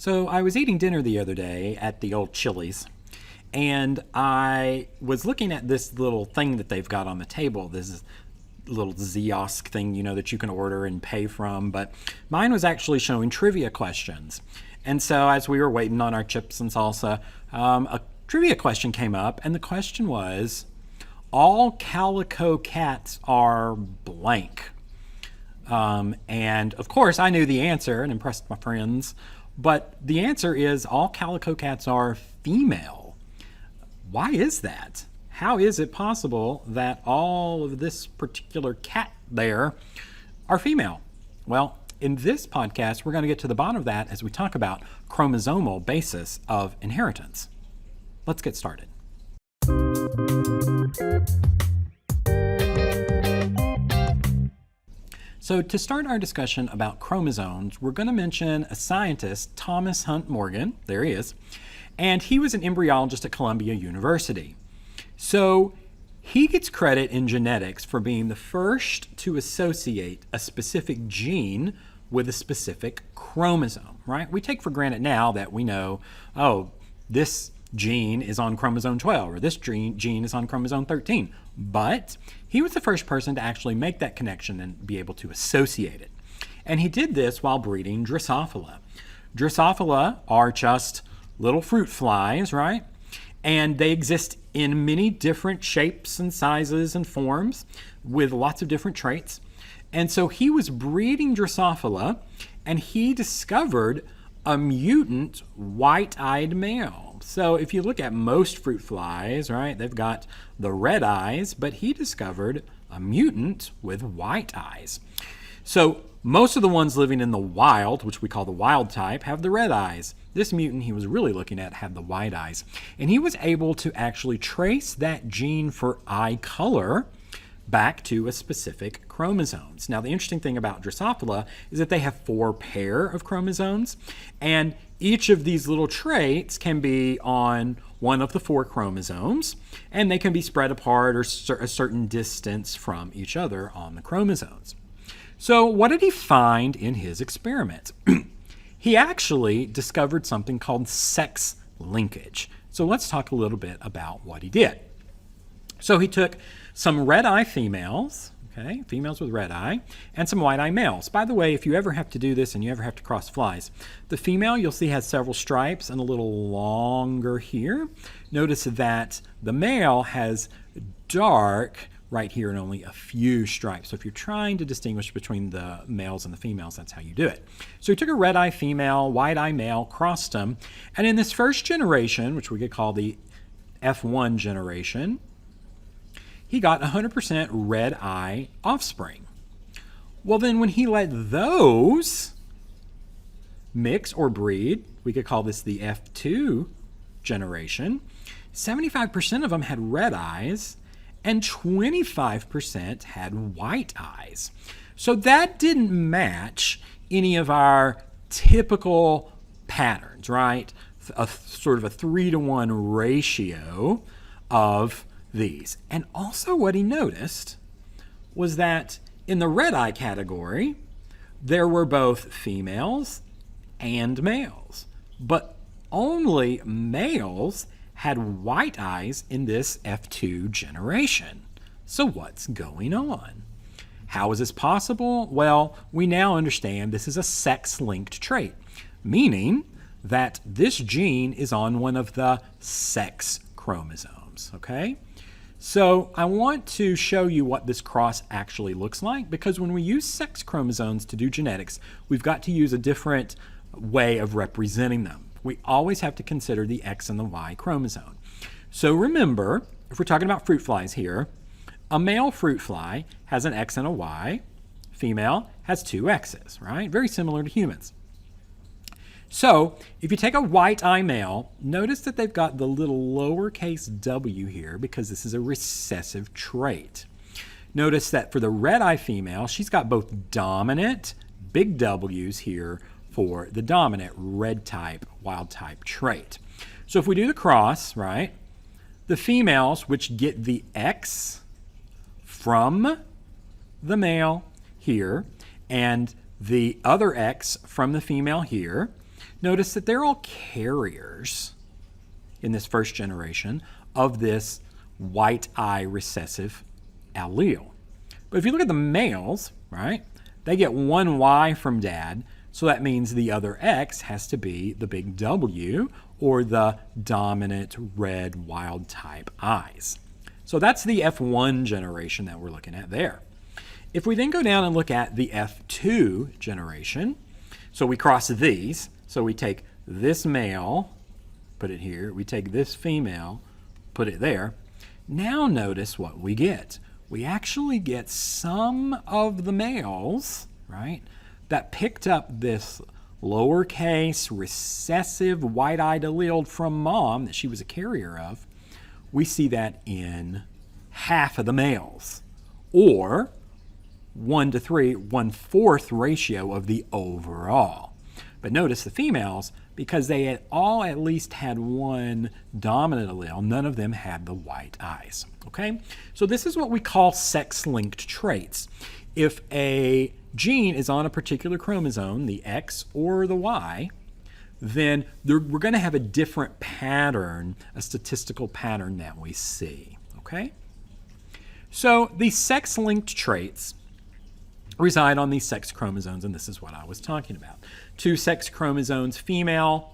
So I was eating dinner the other day at the old Chili's, and I was looking at this little thing that they've got on the table, this little kiosk thing, that you can order and pay from, but mine was actually showing trivia questions. And so as we were waiting on our chips and salsa, a trivia question came up, and the question was, all calico cats are blank. And of course I knew the answer and impressed my friends, but the answer is all calico cats are female. Why is that? How is it possible that all of this particular cat there are female? Well, in this podcast, we're going to get to the bottom of that as we talk about chromosomal basis of inheritance. Let's get started. So to start our discussion about chromosomes, we're going to mention a scientist, Thomas Hunt Morgan. There he is. And he was an embryologist at Columbia University. So he gets credit in genetics for being the first to associate a specific gene with a specific chromosome, right? We take for granted now that we know, oh, this gene is on chromosome 12 or this gene is on chromosome 13. But he was the first person to actually make that connection and be able to associate it. And he did this while breeding Drosophila. Drosophila are just little fruit flies, right? And they exist in many different shapes and sizes and forms with lots of different traits. And so he was breeding Drosophila, and he discovered a mutant white-eyed male. So if you look at most fruit flies, right, they've got the red eyes, but he discovered a mutant with white eyes. So most of the ones living in the wild, which we call the wild type, have the red eyes. This mutant he was really looking at had the white eyes. And he was able to actually trace that gene for eye color back to a specific chromosomes. Now, the interesting thing about Drosophila is that they have 4 pair of chromosomes, and each of these little traits can be on one of the 4 chromosomes, and they can be spread apart or a certain distance from each other on the chromosomes. So what did he find in his experiment? He actually discovered something called sex linkage. So let's talk a little bit about what he did. So he took some red eye females, okay, females with red eye, and some white eye males. By the way, if you ever have to do this and you ever have to cross flies, the female you'll see has several stripes and a little longer here. Notice that the male has dark right here and only a few stripes. So if you're trying to distinguish between the males and the females, that's how you do it. So he took a red eye female, white eye male, crossed them, and in this first generation, which we could call the F1 generation, he got 100% red eye offspring. Well, then when he let those mix or breed, we could call this the F2 generation, 75% of them had red eyes and 25% had white eyes. So that didn't match any of our typical patterns, right? A sort of a 3-to-1 ratio of these. And also what he noticed was that in the red eye category, there were both females and males, but only males had white eyes in this F2 generation. So what's going on? How is this possible? Well, we now understand this is a sex-linked trait, meaning that this gene is on one of the sex chromosomes, okay? So I want to show you what this cross actually looks like, because when we use sex chromosomes to do genetics, we've got to use a different way of representing them. We always have to consider the X and the Y chromosome. So remember, if we're talking about fruit flies here, a male fruit fly has an X and a Y. Female has 2 X's, right? Very similar to humans. So if you take a white eye male, notice that they've got the little lowercase w here because this is a recessive trait. Notice that for the red eye female, she's got both dominant big W's here for the dominant red type, wild type trait. So if we do the cross, right, the females which get the X from the male here and the other X from the female here, notice that they're all carriers in this first generation of this white eye recessive allele. But if you look at the males, right, they get one Y from dad, so that means the other X has to be the big W, or the dominant red wild type eyes. So that's the F1 generation that we're looking at there. If we then go down and look at the F2 generation, so we cross these, so we take this male, put it here, we take this female, put it there. Now notice what we get. We actually get some of the males, right, that picked up this lowercase recessive white-eyed allele from mom that she was a carrier of. We see that in half of the males, or 1 to 3, 1/4 ratio of the overall. But notice the females, because they had all at least had one dominant allele, none of them had the white eyes. Okay? So this is what we call sex-linked traits. If a gene is on a particular chromosome, the X or the Y, then we're going to have a different pattern, a statistical pattern that we see. Okay? So these sex-linked traits reside on these sex chromosomes, and this is what I was talking about. 2 sex chromosomes, female,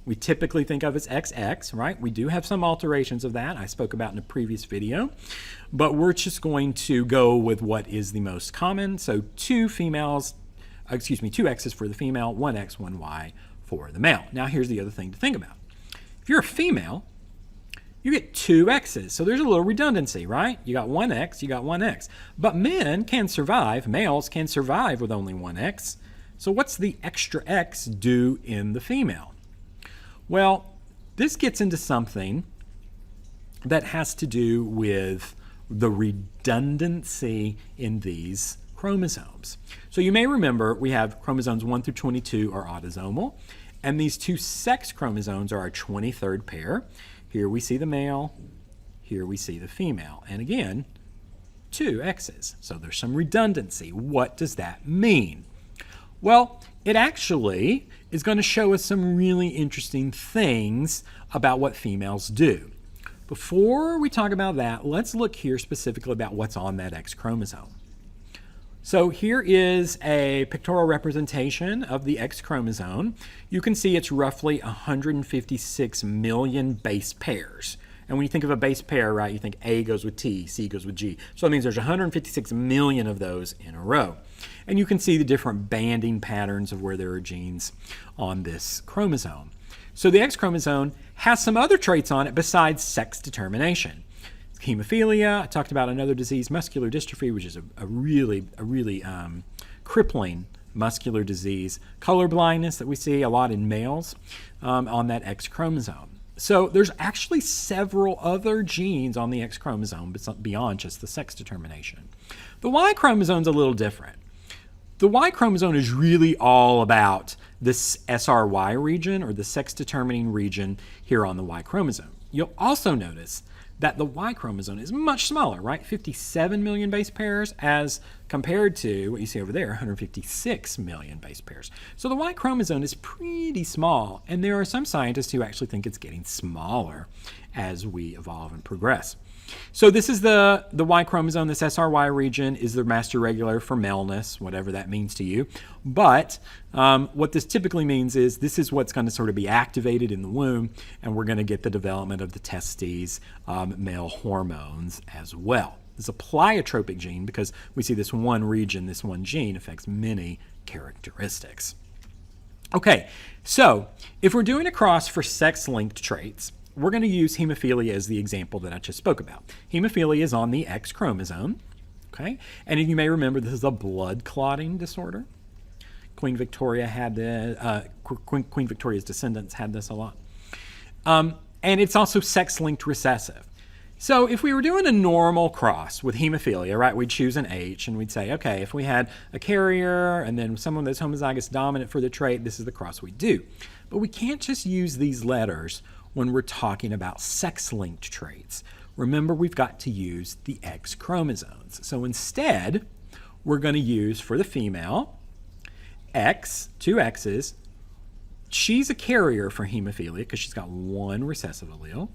we typically think of as XX, right? We do have some alterations of that I spoke about in a previous video, but we're just going to go with what is the most common. So 2 X's for the female, 1 X, 1 Y for the male. Now here's the other thing to think about. If you're a female, you get 2 X's. So there's a little redundancy, right? You got 1 X, you got 1 X. But men can survive, males can survive with only 1 X. So what's the extra X do in the female? Well, this gets into something that has to do with the redundancy in these chromosomes. So you may remember we have chromosomes 1 through 22 are autosomal, and these 2 sex chromosomes are our 23rd pair. Here we see the male, here we see the female, and again, 2 X's. So there's some redundancy. What does that mean? Well, it actually is going to show us some really interesting things about what females do. Before we talk about that, let's look here specifically about what's on that X chromosome. So here is a pictorial representation of the X chromosome. You can see it's roughly 156 million base pairs. And when you think of a base pair, right, you think A goes with T, C goes with G. So that means there's 156 million of those in a row. And you can see the different banding patterns of where there are genes on this chromosome. So the X chromosome has some other traits on it besides sex determination. Hemophilia, I talked about another disease, muscular dystrophy, which is a really crippling muscular disease. Color blindness that we see a lot in males on that X chromosome. So there's actually several other genes on the X chromosome beyond just the sex determination. The Y chromosome is a little different. The Y chromosome is really all about this SRY region, or the sex determining region here on the Y chromosome. You'll also notice that the Y chromosome is much smaller, right? 57 million base pairs as compared to what you see over there, 156 million base pairs. So the Y chromosome is pretty small, and there are some scientists who actually think it's getting smaller as we evolve and progress. So this is the Y chromosome. This SRY region is the master regulator for maleness, whatever that means to you. But what this typically means is this is what's going to sort of be activated in the womb, and we're going to get the development of the testes, male hormones as well. It's a pleiotropic gene because we see this one region, this one gene affects many characteristics. Okay, so if we're doing a cross for sex-linked traits, we're going to use hemophilia as the example that I just spoke about. Hemophilia is on the X chromosome, okay? And you may remember this is a blood clotting disorder. Queen Victoria had Queen Victoria's descendants had this a lot. And it's also sex-linked recessive. So if we were doing a normal cross with hemophilia, right, we'd choose an H and we'd say, okay, if we had a carrier and then someone that's homozygous dominant for the trait, this is the cross we do. But we can't just use these letters when we're talking about sex-linked traits. Remember, we've got to use the X chromosomes. So instead, we're going to use for the female, X, 2 X's, she's a carrier for hemophilia because she's got one recessive allele.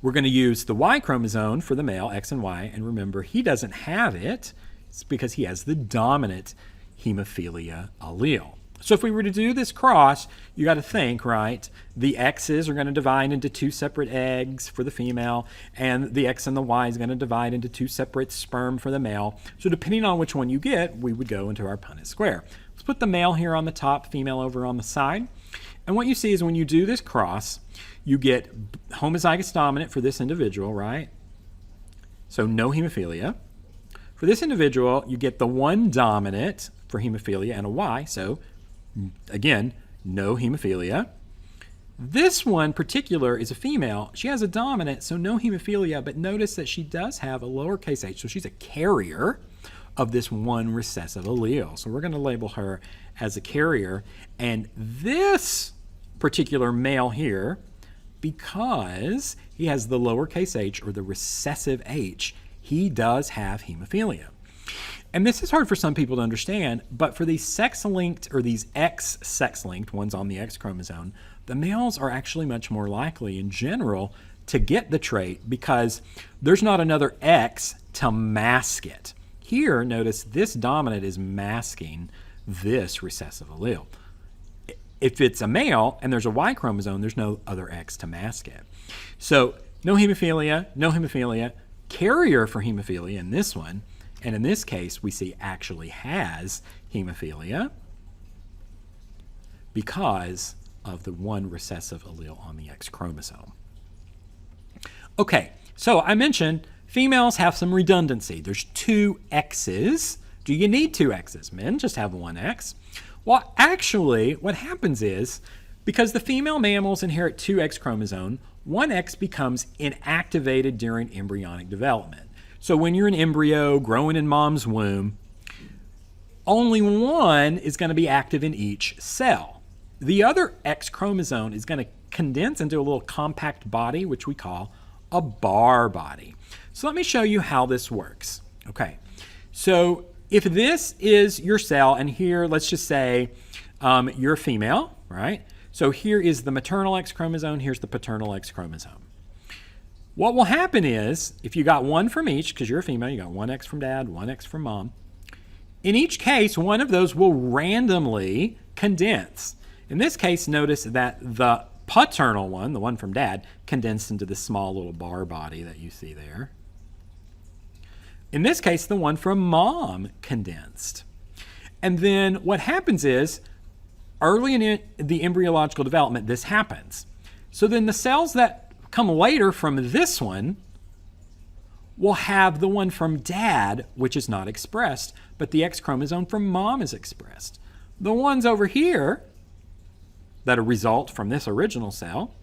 We're going to use the Y chromosome for the male, X and Y, and remember, he doesn't have it. It's because he has the dominant hemophilia allele. So if we were to do this cross, you got to think, right? The X's are going to divide into two separate eggs for the female, and the X and the Y is going to divide into two separate sperm for the male. So depending on which one you get, we would go into our Punnett square. Let's put the male here on the top, female over on the side. And what you see is when you do this cross, you get homozygous dominant for this individual, right? So no hemophilia. For this individual, you get the one dominant for hemophilia and a Y, so again, no hemophilia. This one particular is a female. She has a dominant, so no hemophilia, but notice that she does have a lowercase h, so she's a carrier of this one recessive allele. So we're going to label her as a carrier. And this particular male here, because he has the lowercase h or the recessive h, he does have hemophilia. And this is hard for some people to understand, but for these sex-linked or these X sex-linked, ones on the X chromosome, the males are actually much more likely in general to get the trait because there's not another X to mask it. Here, notice this dominant is masking this recessive allele. If it's a male and there's a Y chromosome, there's no other X to mask it. So no hemophilia, carrier for hemophilia in this one, and in this case, we see actually has hemophilia because of the one recessive allele on the X chromosome. Okay, so I mentioned females have some redundancy. There's two X's. Do you need two X's? Men just have one X. Well, actually, what happens is, because the female mammals inherit two X chromosomes, one X becomes inactivated during embryonic development. So when you're an embryo growing in mom's womb, only one is going to be active in each cell. The other X chromosome is going to condense into a little compact body, which we call a bar body. So let me show you how this works. Okay, so if this is your cell, and here, let's just say you're a female, right? So here is the maternal X chromosome, here's the paternal X chromosome. What will happen is, if you got one from each, because you're a female, you got one X from dad, one X from mom, in each case, one of those will randomly condense. In this case, notice that the paternal one, the one from dad, condensed into this small little bar body that you see there. In this case, the one from mom condensed. And then what happens is, early in the embryological development, this happens. So then the cells that come later from this one will have the one from dad, which is not expressed, but the X chromosome from mom is expressed. The ones over here that are result from this original cell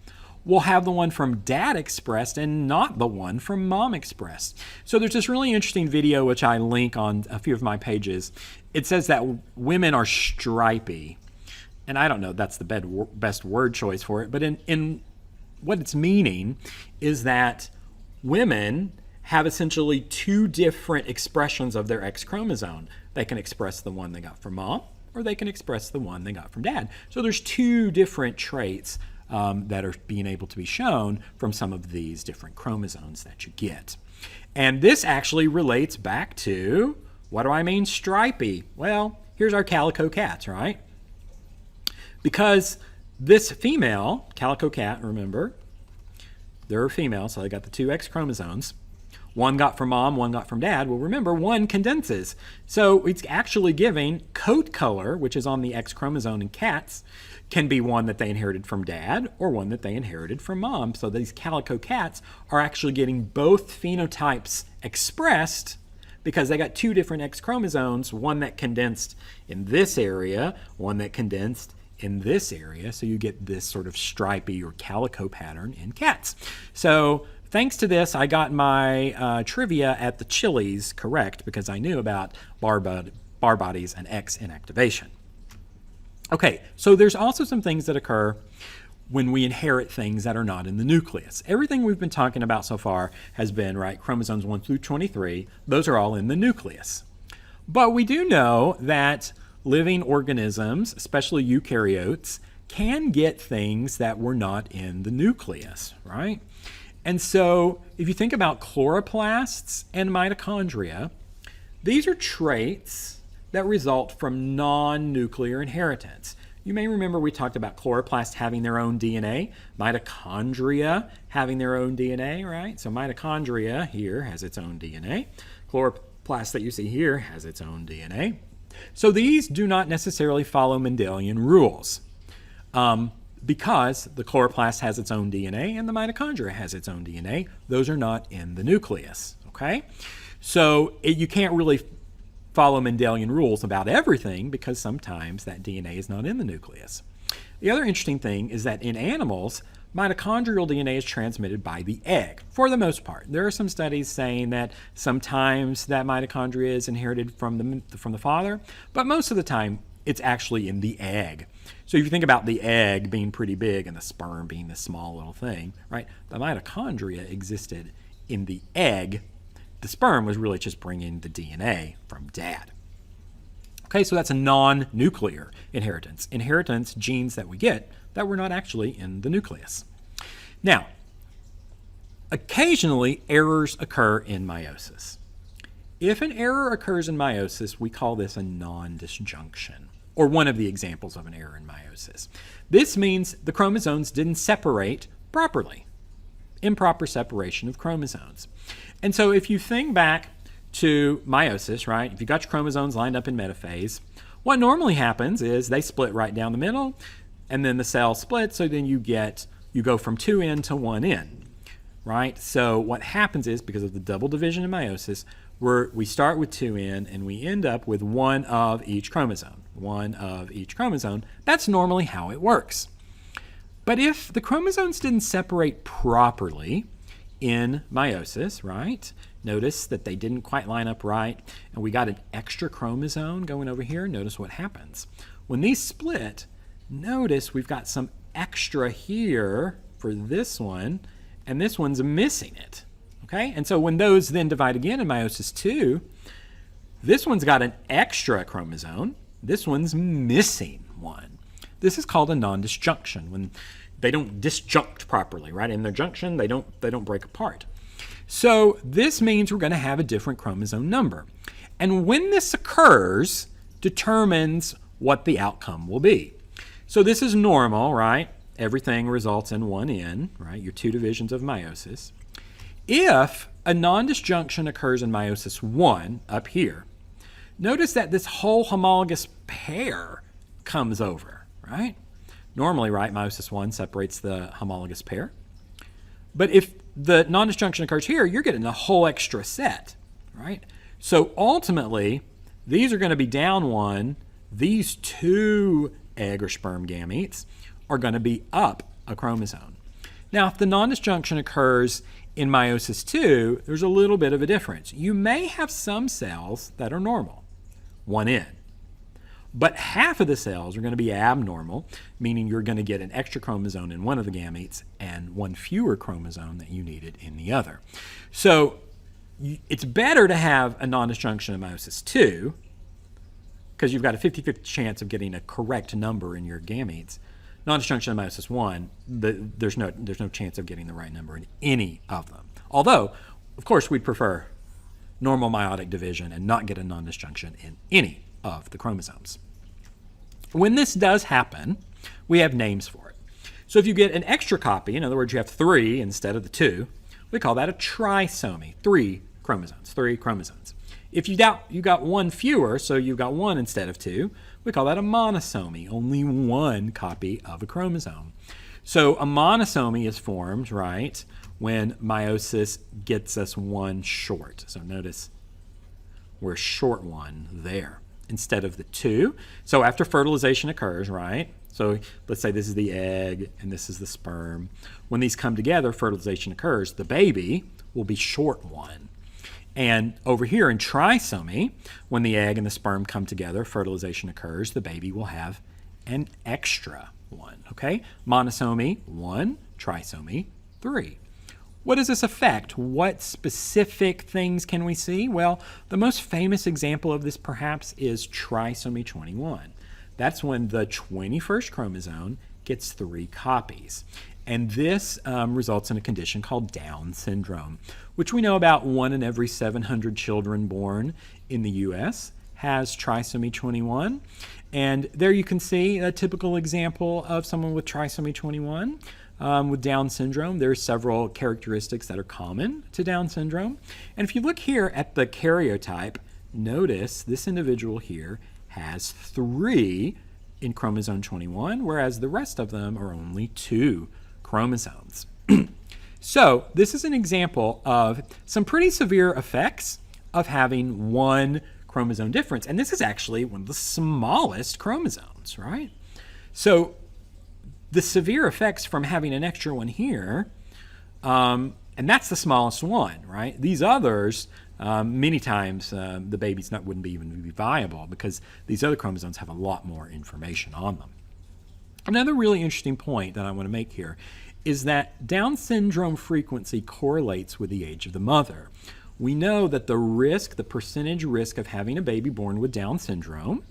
will have the one from dad expressed and not the one from mom expressed. So there's this really interesting video which I link on a few of my pages. It says that women are stripy. And I don't know, that's the best word choice for it, but in what it's meaning is that women have essentially two different expressions of their X chromosome. They can express the one they got from mom, or they can express the one they got from dad. So there's two different traits that are being able to be shown from some of these different chromosomes that you get. And this actually relates back to, what do I mean stripy? Well, here's our calico cats, right? Because this female, calico cat, remember, they're a female, so they got the two X chromosomes. One got from mom, one got from dad. Well, remember, one condenses. So it's actually giving coat color, which is on the X chromosome in cats, can be one that they inherited from dad or one that they inherited from mom. So these calico cats are actually getting both phenotypes expressed because they got two different X chromosomes, one that condensed in this area, one that condensed in this area, so you get this sort of stripy or calico pattern in cats. So thanks to this, I got my trivia at the Chili's correct because I knew about bar bodies and X inactivation. Okay, so there's also some things that occur when we inherit things that are not in the nucleus. Everything we've been talking about so far has been, right, chromosomes 1 through 23, those are all in the nucleus. But we do know that living organisms, especially eukaryotes, can get things that were not in the nucleus, right? And so if you think about chloroplasts and mitochondria, these are traits that result from non-nuclear inheritance. You may remember we talked about chloroplasts having their own DNA, mitochondria having their own DNA, right? So mitochondria here has its own DNA. Chloroplast that you see here has its own DNA. So these do not necessarily follow Mendelian rules because the chloroplast has its own DNA and the mitochondria has its own DNA. Those are not in the nucleus, okay? So you can't really follow Mendelian rules about everything because sometimes that DNA is not in the nucleus. The other interesting thing is that in animals, mitochondrial DNA is transmitted by the egg, for the most part. There are some studies saying that sometimes that mitochondria is inherited from the father, but most of the time it's actually in the egg. So if you think about the egg being pretty big and the sperm being this small little thing, right? The mitochondria existed in the egg. The sperm was really just bringing the DNA from dad. Okay, so that's a non-nuclear inheritance. Inheritance, genes that we get that were not actually in the nucleus. Now, occasionally errors occur in meiosis. If an error occurs in meiosis, we call this a nondisjunction, or one of the examples of an error in meiosis. This means the chromosomes didn't separate properly. Improper separation of chromosomes. And so if you think back to meiosis, right, if you got your chromosomes lined up in metaphase, what normally happens is they split right down the middle, and then the cell splits, so then you go from 2N to 1N, right? So what happens is, because of the double division in meiosis, we start with 2N and we end up with one of each chromosome. One of each chromosome. That's normally how it works. But if the chromosomes didn't separate properly in meiosis, right? Notice that they didn't quite line up right, and we got an extra chromosome going over here. Notice what happens. When these split, notice we've got some extra here for this one, and this one's missing it. Okay? And so when those then divide again in meiosis 2, this one's got an extra chromosome. This one's missing one. This is called a nondisjunction, when they don't disjunct properly, right? In their junction, they don't break apart. So this means we're going to have a different chromosome number. And when this occurs, determines what the outcome will be. So this is normal, right? Everything results in 1N, right? Your two divisions of meiosis. If a nondisjunction occurs in meiosis 1, up here, notice that this whole homologous pair comes over, right? Normally, right, meiosis 1 separates the homologous pair. But if the nondisjunction occurs here, you're getting a whole extra set, right? So ultimately, these are going to be down one. These two egg or sperm gametes are going to be up a chromosome. Now, if the nondisjunction occurs in meiosis 2, there's a little bit of a difference. You may have some cells that are normal, 1N. But half of the cells are going to be abnormal, meaning you're going to get an extra chromosome in one of the gametes and one fewer chromosome that you needed in the other. So it's better to have a nondisjunction in meiosis 2 because you've got a 50-50 chance of getting a correct number in your gametes. Nondisjunction in meiosis 1, there's no chance of getting the right number in any of them. Although, of course, we'd prefer normal meiotic division and not get a nondisjunction in any of the chromosomes. When this does happen, we have names for it. So if you get an extra copy, in other words, you have 3 instead of the 2, we call that a trisomy, 3 chromosomes. If you got one fewer, so you got 1 instead of 2, we call that a monosomy, only 1 copy of a chromosome. So a monosomy is formed, right, when meiosis gets us 1 short. So notice we're short 1 there instead of the 2. So after fertilization occurs, right? So let's say this is the egg and this is the sperm. When these come together, fertilization occurs. The baby will be short 1. And over here in trisomy, when the egg and the sperm come together, fertilization occurs, the baby will have an extra 1, okay? Monosomy 1, trisomy 3. What does this affect? What specific things can we see? Well, the most famous example of this perhaps is trisomy 21. That's when the 21st chromosome gets 3 copies. And this results in a condition called Down syndrome, which we know about 1 in every 700 children born in the U.S. has trisomy 21. And there you can see a typical example of someone with trisomy 21 with Down syndrome. There are several characteristics that are common to Down syndrome. And if you look here at the karyotype, notice this individual here has 3 in chromosome 21, whereas the rest of them are only 2 chromosomes. So this is an example of some pretty severe effects of having 1 chromosome difference. And this is actually one of the smallest chromosomes, right? So the severe effects from having an extra one here, and that's the smallest one, right? These others, many times the babies wouldn't even be viable because these other chromosomes have a lot more information on them. Another really interesting point that I want to make here is that Down syndrome frequency correlates with the age of the mother. We know that the percentage risk of having a baby born with Down syndrome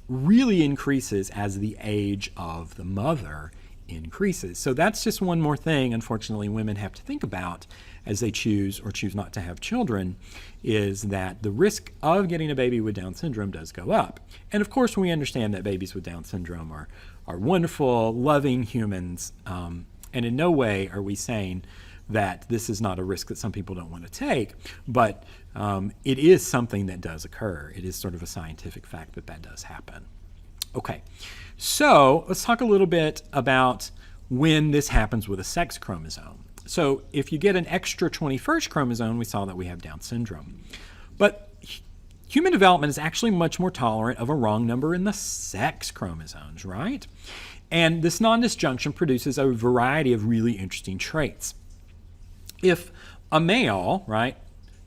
really increases as the age of the mother increases. So that's just one more thing, unfortunately, women have to think about as they choose or choose not to have children, is that the risk of getting a baby with Down syndrome does go up. And of course, we understand that babies with Down syndrome are wonderful, loving humans, and in no way are we saying that this is not a risk that some people don't want to take, but it is something that does occur. It is sort of a scientific fact that that does happen. Okay, so let's talk a little bit about when this happens with a sex chromosome. So if you get an extra 21st chromosome, we saw that we have Down syndrome. But human development is actually much more tolerant of a wrong number in the sex chromosomes, right? And this nondisjunction produces a variety of really interesting traits. If a male, right,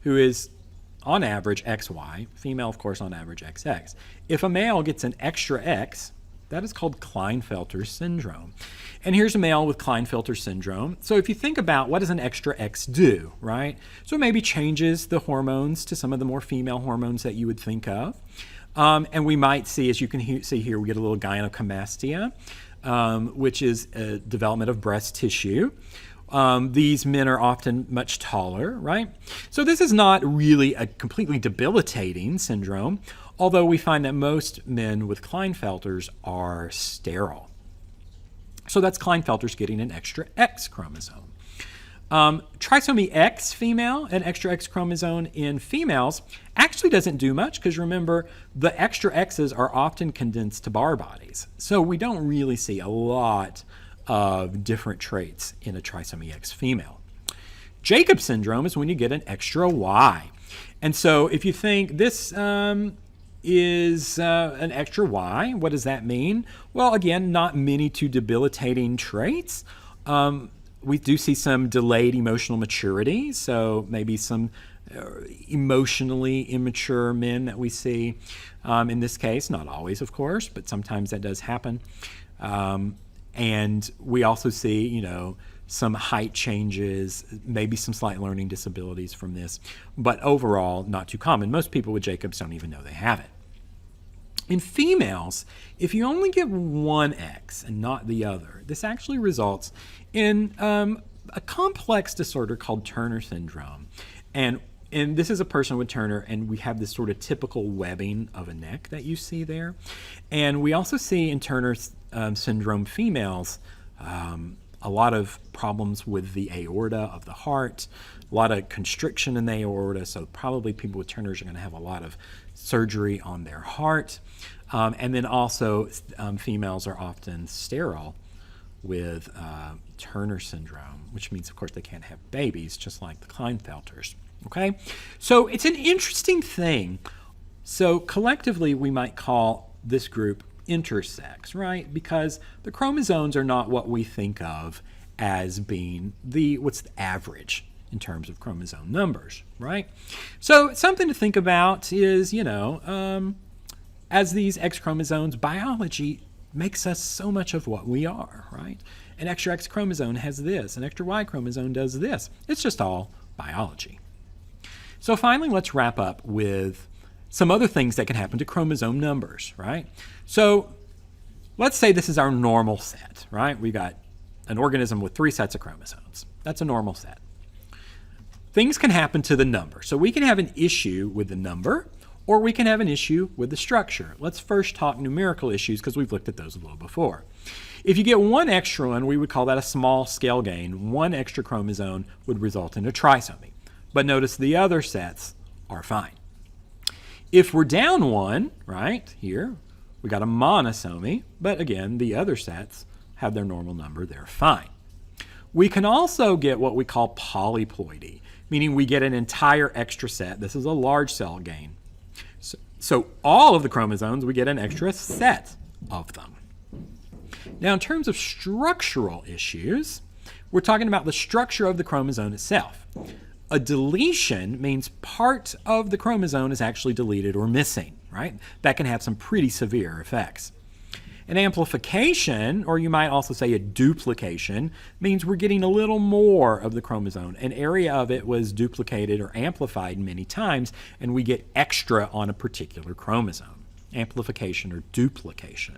who is on average XY, female, of course, on average XX, if a male gets an extra X, that is called Klinefelter syndrome. And here's a male with Klinefelter syndrome. So if you think about what does an extra X do, right? So it maybe changes the hormones to some of the more female hormones that you would think of. And we might see, as you can see here, we get a little gynecomastia, which is a development of breast tissue. These men are often much taller, right? So this is not really a completely debilitating syndrome, although we find that most men with Klinefelters are sterile. So that's Klinefelters getting an extra X chromosome. Trisomy X female, an extra X chromosome in females, actually doesn't do much because remember, the extra X's are often condensed to bar bodies. So we don't really see a lot of different traits in a trisomy X female. Jacob syndrome is when you get an extra Y. And so if you think this is an extra Y, what does that mean? Well, again, not many too debilitating traits. We do see some delayed emotional maturity, so maybe some emotionally immature men that we see in this case, not always, of course, but sometimes that does happen. And we also see, some height changes, maybe some slight learning disabilities from this, but overall not too common. Most people with Jacobs don't even know they have it. In females, if you only get one X and not the other, this actually results in a complex disorder called Turner syndrome. And this is a person with Turner, and we have this sort of typical webbing of a neck that you see there. And we also see in Turner syndrome females a lot of problems with the aorta of the heart, a lot of constriction in the aorta, so probably people with Turner's are going to have a lot of surgery on their heart. And then also females are often sterile with Turner syndrome, which means, of course, they can't have babies, just like the Klinefelters. Okay? So it's an interesting thing. So collectively, we might call this group intersex, right? Because the chromosomes are not what we think of as being what's the average in terms of chromosome numbers, right? So something to think about is, as these X chromosomes, biology makes us so much of what we are, right? An extra X chromosome has this, an extra Y chromosome does this. It's just all biology. So finally, let's wrap up with some other things that can happen to chromosome numbers, right? So let's say this is our normal set, right? We got an organism with 3 sets of chromosomes. That's a normal set. Things can happen to the number. So we can have an issue with the number, or we can have an issue with the structure. Let's first talk numerical issues because we've looked at those a little before. If you get one extra one, we would call that a small scale gain. One extra chromosome would result in a trisomy. But notice the other sets are fine. If we're down one, right, here, we got a monosomy, but again, the other sets have their normal number, they're fine. We can also get what we call polyploidy, meaning we get an entire extra set. This is a large cell gain. So all of the chromosomes, we get an extra set of them. Now, in terms of structural issues, we're talking about the structure of the chromosome itself. A deletion means part of the chromosome is actually deleted or missing, right? That can have some pretty severe effects. An amplification, or you might also say a duplication, means we're getting a little more of the chromosome. An area of it was duplicated or amplified many times, and we get extra on a particular chromosome. Amplification or duplication.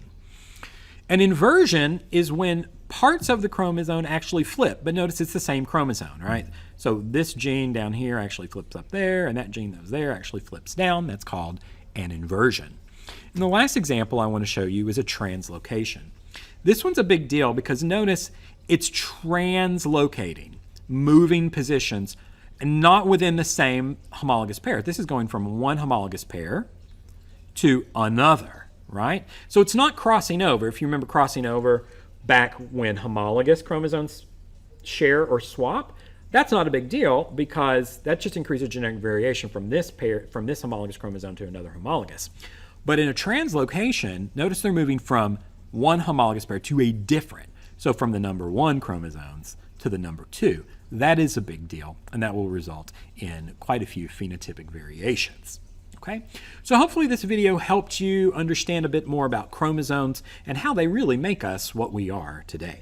An inversion is when parts of the chromosome actually flip, but notice it's the same chromosome, right? So this gene down here actually flips up there, and that gene that was there actually flips down. That's called an inversion. And the last example I want to show you is a translocation. This one's a big deal because notice it's translocating, moving positions, and not within the same homologous pair. This is going from one homologous pair to another, right? So it's not crossing over. If you remember crossing over back when homologous chromosomes share or swap, that's not a big deal because that just increases genetic variation from this pair, from this homologous chromosome to another homologous. But in a translocation, notice they're moving from one homologous pair to a different. So from the number 1 chromosomes to the number 2. That is a big deal, and that will result in quite a few phenotypic variations. Okay? So hopefully this video helped you understand a bit more about chromosomes and how they really make us what we are today.